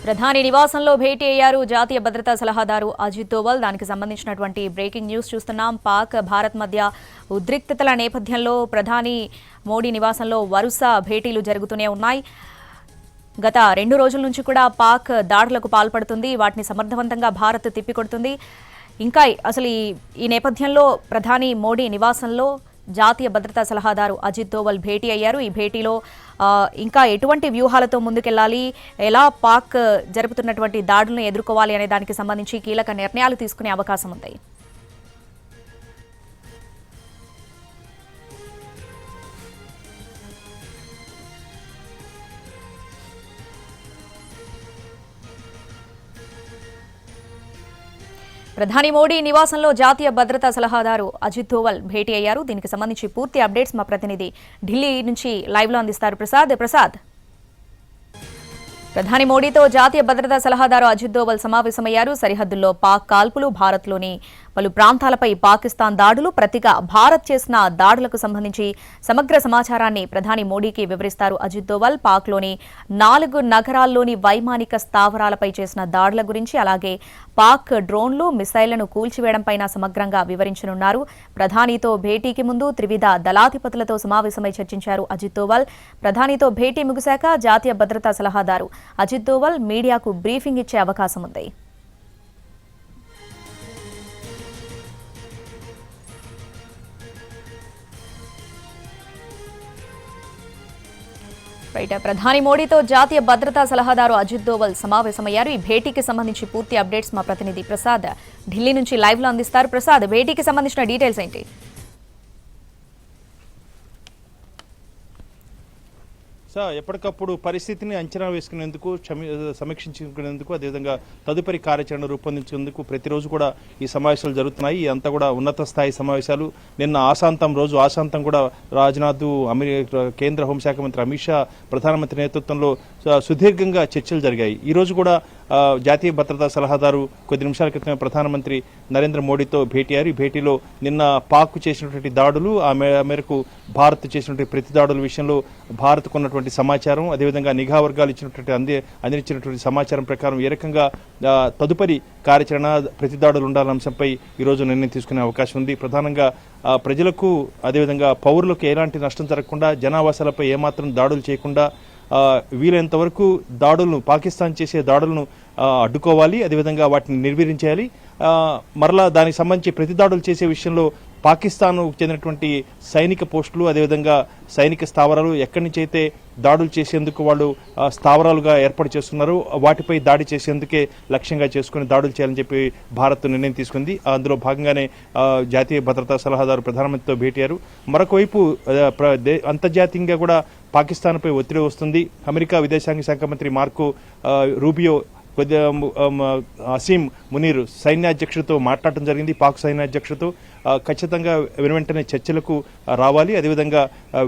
ప్రధాని నివాసంలో భేటీ అయ్యారు జాతీయ భద్రతా సలహాదారు అజిత్ దోవల్. దానికి సంబంధించినటువంటి బ్రేకింగ్ న్యూస్ చూస్తున్నాం. పాక్ భారత్ మధ్య ఉద్రిక్తతల నేపథ్యంలో ప్రధాని మోడీ నివాసంలో వరుస భేటీలు జరుగుతూనే ఉన్నాయి. గత 2 రోజుల నుంచి కూడా పాక్ దాడులకు పాల్పడుతుంది. వాటిని సమర్థవంతంగా భారత్ తిప్పికొడుతుంది. ఇంకా అసలు ఈ నేపథ్యంలో ప్రధాని మోడీ నివాసంలో జాతీయ భద్రతా సలహాదారు అజిత్ దోవల్ భేటీ అయ్యారు. ఈ భేటీలో ఇంకా ఎటువంటి వ్యూహాలతో ముందుకెళ్లాలి, ఎలా పాక్ జరుపుతున్నటువంటి దాడులను ఎదుర్కోవాలి అనే దానికి సంబంధించి కీలక నిర్ణయాలు తీసుకునే అవకాశం ఉంది. ప్రధాని మోడీ నివాసంలో జాతీయ భద్రతా సలహాదారు అజిత్ దోవల్ భేటీ అయ్యారు. దీనికి సంబంధించి పూర్తి అప్డేట్స్ మా ప్రతినిధి ఢిల్లీ నుంచి లైవ్ లో అందిస్తారు ప్రసాద్. ప్రధాని మోడీతో జాతీయ భద్రతా సలహాదారు అజిత్ దోవల్ సమావేశమయ్యారు. సరిహద్దుల్లో పాక్ కాల్పులు, భారత్లోని పలు ప్రాంతాలపై పాకిస్తాన్ దాడులు, ప్రతిగా భారత్ చేసిన దాడులకు సంబంధించి సమగ్ర సమాచారాన్ని ప్రధాని మోడీకి వివరిస్తారు అజిత్ దోవల్. పాక్లోని 4 నగరాల్లోని వైమానిక స్థావరాలపై చేసిన దాడుల గురించి, అలాగే పాక్ డ్రోన్లు, మిసైళ్లను కూల్చివేయడంపై సమగ్రంగా వివరించనున్నారు. ప్రధానితో భేటీకి ముందు త్రివిధ దళాధిపతులతో సమావేశమై చర్చించారు అజిత్ దోవల్. ప్రధానితో భేటీ ముగిశాక జాతీయ భద్రతా సలహాదారు అజిత్ దోవల్ మీడియాకు బ్రీఫింగ్ ఇచ్చే అవకాశం ఉంది. ప్రధాని మోడీతో జాతీయ భద్రతా సలహాదారు అజిత్ దోవల్ సమావేశమయ్యారు. ఈ భేటీకి సంబంధించి పూర్తి అప్డేట్స్ మా ప్రతినిధి ప్రసాద్ ఢిల్లీ నుంచి లైవ్ లో అందిస్తారు. ప్రసాద్, భేటీకి సంబంధించిన డీటెయిల్స్ ఏంటి? ఎప్పటికప్పుడు పరిస్థితిని అంచనా వేసుకునేందుకు, సమీక్షించుకునేందుకు, అదేవిధంగా తదుపరి కార్యాచరణ రూపొందించేందుకు ప్రతిరోజు కూడా ఈ సమావేశాలు జరుగుతున్నాయి. అంతా కూడా ఉన్నత స్థాయి సమావేశాలు. నిన్న ఆశాంతం కూడా రాజ్నాథ్, కేంద్ర హోంశాఖ మంత్రి అమిత్ షా, ప్రధానమంత్రి నేతృత్వంలో సుదీర్ఘంగా చర్చలు జరిగాయి. ఈరోజు కూడా జాతీయ భద్రతా సలహాదారు కొద్ది నిమిషాల క్రితమే ప్రధానమంత్రి నరేంద్ర మోడీతో భేటీ అయ్యారు. ఈ భేటీలో నిన్న పాక్ చేసినటువంటి దాడులు, ఆ మేరకు భారత్ చేసినటువంటి ప్రతి దాడుల విషయంలో భారత్కు ఉన్నటువంటి సమాచారం, అదేవిధంగా నిఘా వర్గాలు ఇచ్చినటువంటి అందించినటువంటి సమాచారం ప్రకారం ఏ రకంగా తదుపరి కార్యాచరణ, ప్రతి దాడులు ఉండాలన్న అంశంపై ఈరోజు నిర్ణయం తీసుకునే అవకాశం ఉంది. ప్రధానంగా ప్రజలకు, అదేవిధంగా పౌరులకు ఎలాంటి నష్టం జరగకుండా, జనావాసాలపై ఏమాత్రం దాడులు చేయకుండా వీలైనంత వరకు పాకిస్తాన్ చేసే దాడులను అడ్డుకోవాలి, అదేవిధంగా వాటిని నిర్వీర్యం మరలా దానికి సంబంధించి ప్రతి దాడులు చేసే విషయంలో పాకిస్తాన్ చెందినటువంటి సైనిక పోస్టులు, అదేవిధంగా సైనిక స్థావరాలు ఎక్కడి నుంచి అయితే దాడులు చేసేందుకు వాళ్ళు స్థావరాలుగా ఏర్పాటు చేస్తున్నారు, వాటిపై దాడి చేసేందుకే లక్ష్యంగా చేసుకుని దాడులు చేయాలని చెప్పి భారత్ నిర్ణయం తీసుకుంది. అందులో భాగంగానే జాతీయ భద్రతా సలహాదారు ప్రధానమంత్రితో భేటీ అయ్యారు. మరొక వైపు అంతర్జాతీయంగా కూడా పాకిస్తాన్పై ఒత్తిడి వస్తుంది. అమెరికా విదేశాంగ శాఖ మంత్రి మార్కో రూబియో అసీం మునీర్ సైన్యాధ్యక్షుడితో మాట్లాడటం జరిగింది. పాక్ సైన్యాధ్యక్షుడితో ఖచ్చితంగా వెంటనే చర్చలకు రావాలి, అదేవిధంగా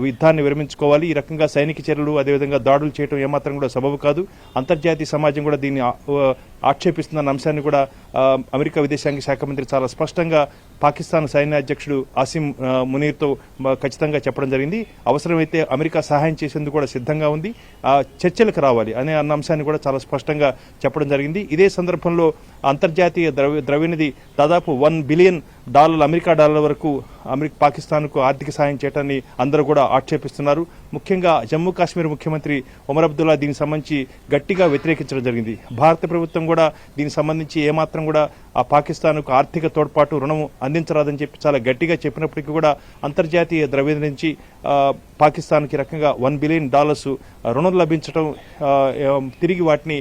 యుద్ధాన్ని విరమించుకోవాలి. ఈ రకంగా సైనిక చర్యలు, అదేవిధంగా దాడులు చేయడం ఏమాత్రం కూడా సబబు కాదు. అంతర్జాతీయ సమాజం కూడా దీన్ని ఆక్షేపిస్తున్న అంశాన్ని కూడా అమెరికా విదేశాంగ శాఖ మంత్రి చాలా స్పష్టంగా పాకిస్తాన్ సైన్యాధ్యక్షుడు అసీం మునీర్తో ఖచ్చితంగా చెప్పడం జరిగింది. అవసరమైతే అమెరికా సహాయం చేసేందుకు కూడా సిద్ధంగా ఉంది, చర్చలకు రావాలి అన్న అంశాన్ని కూడా చాలా స్పష్టంగా చెప్పడం జరిగింది. ఇదే సందర్భంలో అంతర్జాతీయ ద్రవ్యనిధి దాదాపు $1 బిలియన్ అమెరికా డాలర్ల వరకు పాకిస్తాన్కు ఆర్థిక సాయం చేయడాన్ని అందరూ కూడా ఆక్షేపిస్తున్నారు. ముఖ్యంగా జమ్మూ కాశ్మీర్ ముఖ్యమంత్రి ఒమర్ అబ్దుల్లా దీనికి సంబంధించి గట్టిగా వ్యతిరేకించడం జరిగింది. భారత ప్రభుత్వం కూడా దీనికి సంబంధించి ఏమాత్రం కూడా ఆ పాకిస్తాన్కు ఆర్థిక తోడ్పాటు, రుణం అందించరాదని చెప్పి చాలా గట్టిగా చెప్పినప్పటికీ కూడా అంతర్జాతీయ ద్రవ్యనిధి నుంచి పాకిస్తాన్కి రకంగా $1 బిలియన్ రుణం లభించడం, తిరిగి వాటిని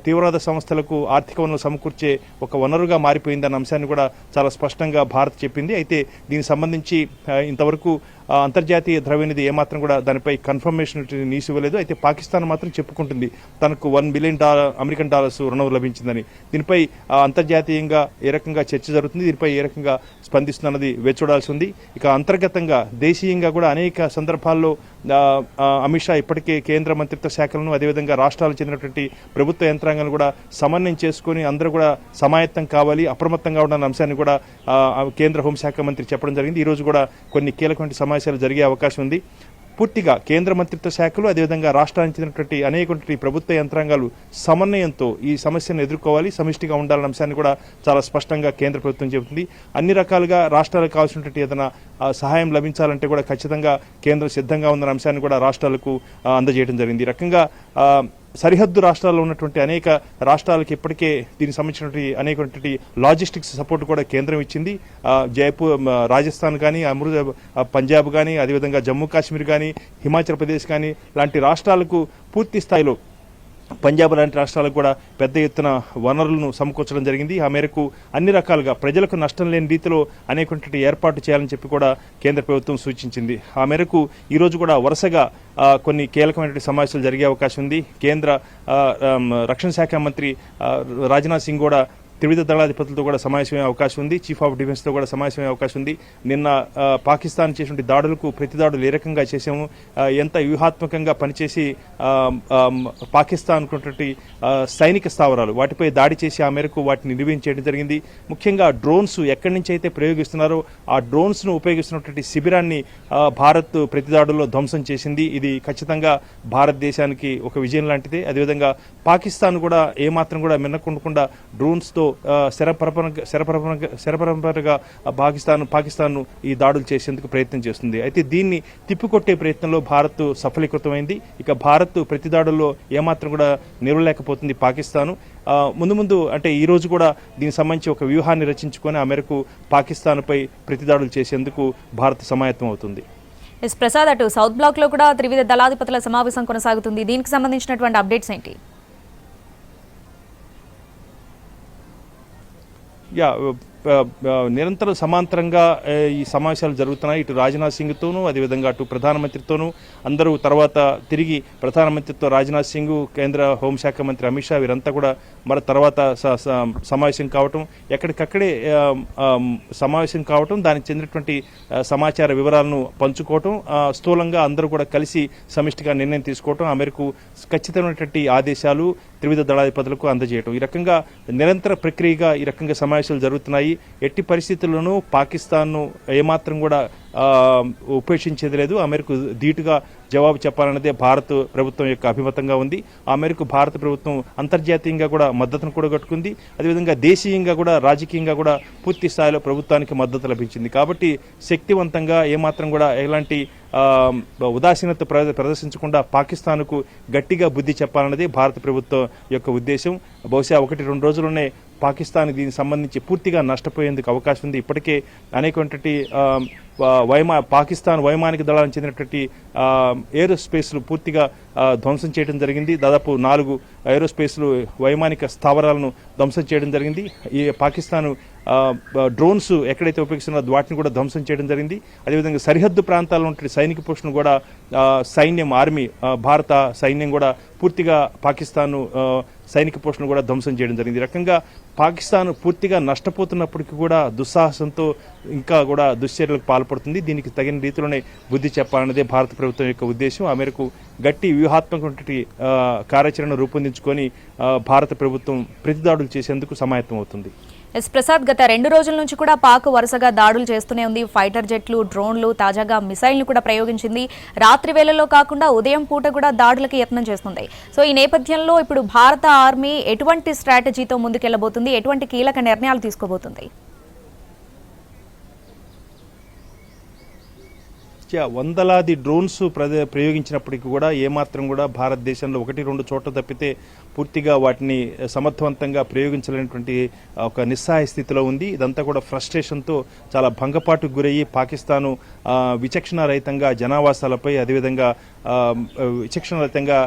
తీవ్రవాద సంస్థలకు ఆర్థిక వనరులు సమకూర్చే ఒక వనరుగా మారిపోయిందన్న అంశాన్ని కూడా చాలా స్పష్టంగా భారత్ చెప్పింది. అయితే దీనికి సంబంధించి ఇంతవరకు అంతర్జాతీయ ద్రవ్యనిధి ఏమాత్రం కూడా దానిపై కన్ఫర్మేషన్ న్యూస్ ఇవ్వలేదు. అయితే పాకిస్తాన్ మాత్రం చెప్పుకుంటుంది తనకు $1 బిలియన్ అమెరికన్ డాలర్స్ రుణం లభించిందని. దీనిపై అంతర్జాతీయంగా ఏ రకంగా చర్చ జరుగుతుంది, దీనిపై ఏ రకంగా స్పందిస్తున్నది వేచి చూడాల్సి ఉంది. ఇక అంతర్గతంగా, దేశీయంగా కూడా అనేక సందర్భాల్లో అమిత్ షా ఇప్పటికే కేంద్ర మంత్రిత్వ శాఖలను, అదేవిధంగా రాష్ట్రాలకు చెందినటువంటి ప్రభుత్వ యంత్రాంగాలను కూడా సమన్వయం చేసుకుని అందరూ కూడా సమాయత్తం కావాలి, అప్రమత్తంగా ఉండాలన్న అంశాన్ని కూడా కేంద్ర హోంశాఖ మంత్రి చెప్పడం జరిగింది. ఈరోజు కూడా కొన్ని కీలకమైన సమావేశాలు జరిగే అవకాశం ఉంది. పూర్తిగా కేంద్ర మంత్రిత్వ శాఖలు అదేవిధంగా రాష్ట్రానికి చెందినటువంటి అనేక ప్రభుత్వ యంత్రాంగాలు సమన్వయంతో ఈ సమస్యను ఎదుర్కోవాలి, సమిష్టిగా ఉండాలన్న అంశాన్ని కూడా చాలా స్పష్టంగా కేంద్ర ప్రభుత్వం చెబుతుంది. అన్ని రకాలుగా రాష్ట్రాలకు కావాల్సినటువంటి ఏదైనా సహాయం లభించాలంటే కూడా ఖచ్చితంగా కేంద్రం సిద్ధంగా ఉందన్న అంశాన్ని కూడా రాష్ట్రాలకు అందజేయడం జరిగింది. ఈ రకంగా సరిహద్దు రాష్ట్రాల్లో ఉన్నటువంటి అనేక రాష్ట్రాలకు ఇప్పటికే దీనికి సంబంధించినటువంటి అనేకటువంటి లాజిస్టిక్స్ సపోర్ట్ కూడా కేంద్రం ఇచ్చింది. జైపూర్, రాజస్థాన్ కానీ, పంజాబ్ కానీ, అదేవిధంగా జమ్మూ కాశ్మీర్ కానీ, హిమాచల్ ప్రదేశ్ కానీ లాంటి రాష్ట్రాలకు పూర్తి స్థాయిలో, పంజాబ్ లాంటి రాష్ట్రాలకు కూడా పెద్ద ఎత్తున వనరులను సమకూర్చడం జరిగింది. ఆ మేరకు అన్ని రకాలుగా ప్రజలకు నష్టం లేని రీతిలో అనేకటువంటి ఏర్పాటు చేయాలని చెప్పి కూడా కేంద్ర ప్రభుత్వం సూచించింది. ఆ మేరకు ఈరోజు కూడా వరుసగా కొన్ని కీలకమైనటువంటి సమావేశాలు జరిగే అవకాశం ఉంది. కేంద్ర రక్షణ శాఖ మంత్రి రాజ్నాథ్ సింగ్ కూడా త్రివిధ దళాధిపతులతో కూడా సమావేశమయ్యే అవకాశం ఉంది. చీఫ్ ఆఫ్ డిఫెన్స్తో కూడా సమావేశమయ్యే అవకాశం ఉంది. నిన్న పాకిస్తాన్ చేసినటువంటి దాడులకు ప్రతి దాడులు ఏ రకంగా చేసాము, ఎంత వ్యూహాత్మకంగా పనిచేసి పాకిస్తాన్ సైనిక స్థావరాలు వాటిపై దాడి చేసి ఆ మేరకు వాటిని నిర్వహించడం జరిగింది. ముఖ్యంగా డ్రోన్స్ ఎక్కడి నుంచి అయితే ప్రయోగిస్తున్నారో ఆ డ్రోన్స్ను ఉపయోగిస్తున్నటువంటి శిబిరాన్ని భారత్ ప్రతి దాడుల్లో ధ్వంసం చేసింది. ఇది ఖచ్చితంగా భారతదేశానికి ఒక విజయం లాంటిదే. అదేవిధంగా పాకిస్తాన్ కూడా ఏమాత్రం కూడా మిన్నకుండకుండా డ్రోన్స్తో శరపరంపరగా పాకిస్తాన్ ఈ దాడులు చేసేందుకు ప్రయత్నం చేస్తుంది. అయితే దీన్ని తిప్పికొట్టే ప్రయత్నంలో భారత్ సఫలీకృతమైంది. ఇక భారత్ ప్రతి దాడుల్లో ఏమాత్రం కూడా నిలవలేకపోతుంది పాకిస్తాను. ముందు అంటే ఈ రోజు కూడా దీనికి సంబంధించి ఒక వ్యూహాన్ని రచించుకొని ఆ మేరకు పాకిస్తాన్పై ప్రతిదాడులు చేసేందుకు భారత్ సమాయత్తం అవుతుంది. ప్రసాద్, అటు సౌత్ బ్లాక్ లో కూడా త్రివిధ దళాధిపతుల సమావేశం కొనసాగుతుంది. దీనికి సంబంధించినటువంటి అప్డేట్స్ ఏంటి? నిరంతరం సమాంతరంగా ఈ సమావేశాలు జరుగుతున్నాయి. ఇటు రాజ్నాథ్ సింగ్తోనూ అదేవిధంగా అటు ప్రధానమంత్రితోనూ అందరూ, తర్వాత తిరిగి ప్రధానమంత్రితో రాజ్నాథ్ సింగ్, కేంద్ర హోంశాఖ మంత్రి అమిత్ షా వీరంతా కూడా మరి తర్వాత సమావేశం కావటం, ఎక్కడికక్కడే సమావేశం కావటం, దానికి చెందినటువంటి సమాచార వివరాలను పంచుకోవటం, స్థూలంగా అందరూ కూడా కలిసి సమిష్టిగా నిర్ణయం తీసుకోవటం, ఆ మేరకు ఖచ్చితమైనటువంటి ఆదేశాలు త్రివిధ దళాధిపతులకు అందజేయటం, ఈ రకంగా నిరంతర ప్రక్రియగా ఈ రకంగా సమావేశాలు జరుగుతున్నాయి. ఎట్టి పరిస్థితుల్లోనూ పాకిస్తాన్ను ఏమాత్రం కూడా ఉపేక్షించేది లేదు. ఆ మేరకు ధీటుగా జవాబు చెప్పాలన్నదే భారత ప్రభుత్వం యొక్క అభిమతంగా ఉంది. ఆ మేరకు భారత ప్రభుత్వం అంతర్జాతీయంగా కూడా మద్దతును కూడగట్టుకుంది. అదేవిధంగా దేశీయంగా కూడా, రాజకీయంగా కూడా పూర్తి స్థాయిలో ప్రభుత్వానికి మద్దతు లభించింది. కాబట్టి శక్తివంతంగా ఏమాత్రం కూడా ఎలాంటి ఉదాసీనత ప్రదర్శించకుండా పాకిస్తాన్కు గట్టిగా బుద్ధి చెప్పాలన్నదే భారత ప్రభుత్వం యొక్క ఉద్దేశం. బహుశా 1-2 రోజుల్లోనే పాకిస్తాన్ దీనికి సంబంధించి పూర్తిగా నష్టపోయేందుకు అవకాశం ఉంది. ఇప్పటికే అనేకటువంటి పాకిస్తాన్ వైమానిక దళానికి చెందినటువంటి ఏరోస్పేస్లు పూర్తిగా ధ్వంసం చేయడం జరిగింది. దాదాపు 4 ఏరోస్పేస్లు వైమానిక స్థావరాలను ధ్వంసం చేయడం జరిగింది. ఈ పాకిస్తాన్ డ్రోన్స్ ఎక్కడైతే ఉపయోగిస్తున్నారో వాటిని కూడా ధ్వంసం చేయడం జరిగింది. అదేవిధంగా సరిహద్దు ప్రాంతాల్లో ఉంటే సైనిక పోస్టును కూడా సైన్యం, ఆర్మీ, భారత సైన్యం కూడా పూర్తిగా పాకిస్తాన్ సైనిక పోస్టును కూడా ధ్వంసం చేయడం జరిగింది. ఈ రకంగా పాకిస్తాన్ పూర్తిగా నష్టపోతున్నప్పటికీ కూడా దుస్సాహసంతో ఇంకా కూడా దుశ్చర్యలకు పాల్పడుతుంది. దీనికి తగిన రీతిలోనే బుద్ధి చెప్పాలన్నదే భారత ప్రభుత్వం యొక్క ఉద్దేశం. ఆ మేరకు గట్టి వ్యూహాత్మకమైనటువంటి కార్యాచరణ రూపొందించుకొని భారత ప్రభుత్వం ప్రతిదాడులు చేసేందుకు సమాయత్తం అవుతుంది. ప్రసాద్, గత 2 రోజుల నుంచి కూడా పాక్ వరుసగా దాడులు చేస్తూనే ఉంది. ఫైటర్ జెట్లు, డ్రోన్లు, తాజాగా మిసైల్ను కూడా ప్రయోగించింది. రాత్రి వేళల్లో కాకుండా ఉదయం పూట కూడా దాడులకు యత్నం చేస్తుంది. సో ఈ నేపథ్యంలో ఇప్పుడు భారత ఆర్మీ ఎటువంటి స్ట్రాటజీతో ముందుకెళ్లబోతుంది, ఎటువంటి కీలక నిర్ణయాలు తీసుకోబోతుంది? వందలాది డ్రోన్స్ ప్రయోగించినప్పటికీ కూడా ఏమాత్రం కూడా భారతదేశంలో 1-2 చోట్ల తప్పితే పూర్తిగా వాటిని సమర్థవంతంగా ప్రయోగించలేనటువంటి ఒక నిస్సహాయ స్థితిలో ఉంది. ఇదంతా కూడా ఫ్రస్ట్రేషన్తో చాలా భంగపాటుకు గురయ్యి పాకిస్తాను విచక్షణారహితంగా జనావాసాలపై, అదేవిధంగా విచక్షణారహితంగా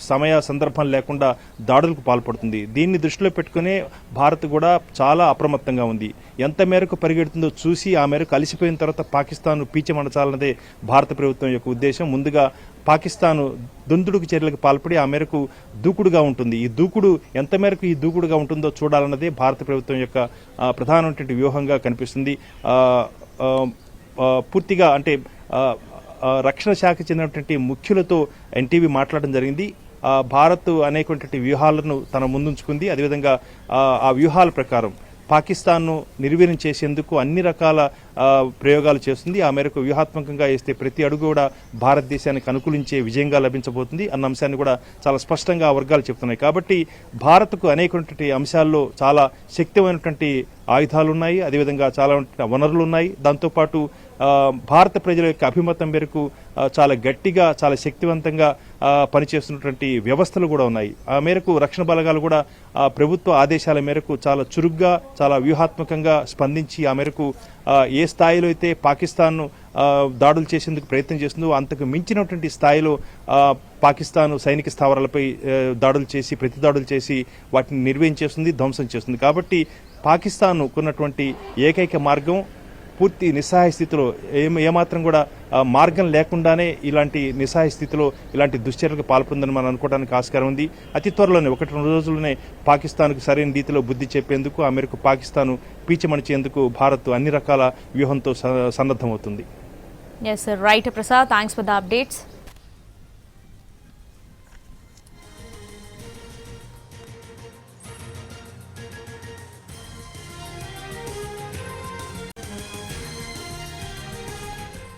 సమయ సందర్భం లేకుండా దాడులకు పాల్పడుతుంది. దీన్ని దృష్టిలో పెట్టుకునే భారత్ కూడా చాలా అప్రమత్తంగా ఉంది. ఎంత మేరకు పరిగెడుతుందో చూసి ఆ మేరకు అలసిపోయిన తర్వాత పాకిస్తాన్ పీచమనచాలన్నదే భారత ప్రభుత్వం యొక్క ఉద్దేశం. ముందుగా పాకిస్తాను దుందుడుకు చర్యలకు పాల్పడి ఆ మేరకు దూకుడుగా ఉంటుంది. ఈ దూకుడు ఎంత మేరకు ఈ దూకుడుగా ఉంటుందో చూడాలన్నదే భారత ప్రభుత్వం యొక్క ప్రధానమైనటువంటి వ్యూహంగా కనిపిస్తుంది. పూర్తిగా అంటే రక్షణ శాఖ చెందినటువంటి ముఖ్యులతో ఎన్టీవీ మాట్లాడడం జరిగింది. భారత్ అనేకటువంటి వ్యూహాలను తన ముందుంచుకుంది. అదేవిధంగా ఆ వ్యూహాల ప్రకారం పాకిస్తాన్ను నిర్వీర్యం చేసేందుకు అన్ని రకాల ప్రయోగాలు చేస్తుంది. ఆ మేరకు వ్యూహాత్మకంగా వేస్తే ప్రతి అడుగు కూడా భారతదేశానికి అనుకూలించే విజయంగా లభించబోతుంది అన్న అంశాన్ని కూడా చాలా స్పష్టంగా ఆ వర్గాలు చెప్తున్నాయి. కాబట్టి భారత్కు అనేకటువంటి అంశాల్లో చాలా శక్తిమైనటువంటి ఆయుధాలు ఉన్నాయి, అదేవిధంగా చాలా వనరులు ఉన్నాయి. దాంతోపాటు భారత ప్రజల యొక్క అభిమతం మేరకు చాలా గట్టిగా చాలా శక్తివంతంగా పనిచేస్తున్నటువంటి వ్యవస్థలు కూడా ఉన్నాయి. ఆ మేరకు రక్షణ బలగాలు కూడా ప్రభుత్వ ఆదేశాల మేరకు చాలా చురుగ్గా చాలా వ్యూహాత్మకంగా స్పందించి ఆ మేరకు ఏ స్థాయిలో అయితే పాకిస్తాన్ను దాడులు చేసేందుకు ప్రయత్నం చేస్తుందో అంతకు మించినటువంటి స్థాయిలో పాకిస్తాన్ సైనిక స్థావరాలపై దాడులు చేసి ప్రతిదాడులు చేసి వాటిని నిర్వహణ చేస్తుంది, ధ్వంసం చేస్తుంది. కాబట్టి పాకిస్తాన్ కొన్నటువంటి ఏకైక మార్గం పూర్తి నిస్సహాయ స్థితిలో ఏమాత్రం కూడా మార్గం లేకుండానే ఇలాంటి నిస్సహాయ స్థితిలో ఇలాంటి దుశ్చర్యలకు పాల్పొందని మనం అనుకోవడానికి ఆస్కారం ఉంది. అతి త్వరలోనే 1-2 రోజుల్లోనే పాకిస్తాన్కు సరైన రీతిలో బుద్ధి చెప్పేందుకు ఆ మేరకు పాకిస్తాన్ పీచమణిచేందుకు భారత్ అన్ని రకాల వ్యూహంతో సన్నద్ధమవుతుంది. Yes, right, Prasad. Thanks for the updates.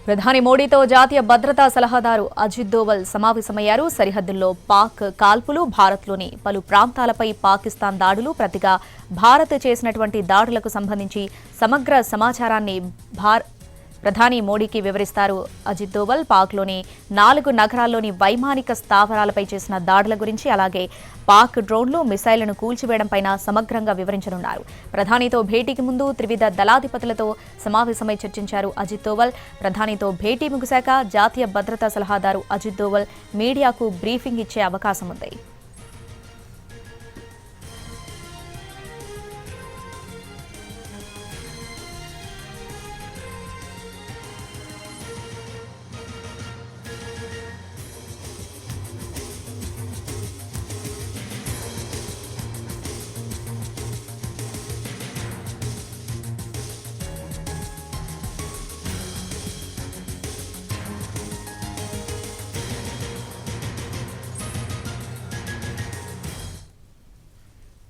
ప్రధాని మోడీతో జాతీయ భద్రతా సలహాదారు అజిత్ దోవల్ సమావేశమయ్యారు. సరిహద్దుల్లో పాక్ కాల్పులు, భారత్లోని పలు ప్రాంతాలపై పాకిస్తాన్ దాడులు, ప్రతిగా భారత్ చేసినటువంటి దాడులకు సంబంధించి సమగ్ర సమాచారాన్ని ప్రధాని మోడీకి వివరిస్తారు అజిత్ దోవల్. పాక్లోని 4 నగరాల్లోని వైమానిక స్థావరాలపై చేసిన దాడుల గురించి, అలాగే పాక్ డ్రోన్లు, మిసైళ్లను కూల్చివేయడంపై సమగ్రంగా వివరించనున్నారు. ప్రధానితో భేటీకి ముందు త్రివిధ దళాధిపతులతో సమావేశమై చర్చించారు అజిత్ దోవల్. ప్రధానితో భేటీ ముగిశాక జాతీయ భద్రతా సలహాదారు అజిత్ దోవల్ మీడియాకు బ్రీఫింగ్ ఇచ్చే అవకాశం ఉంది.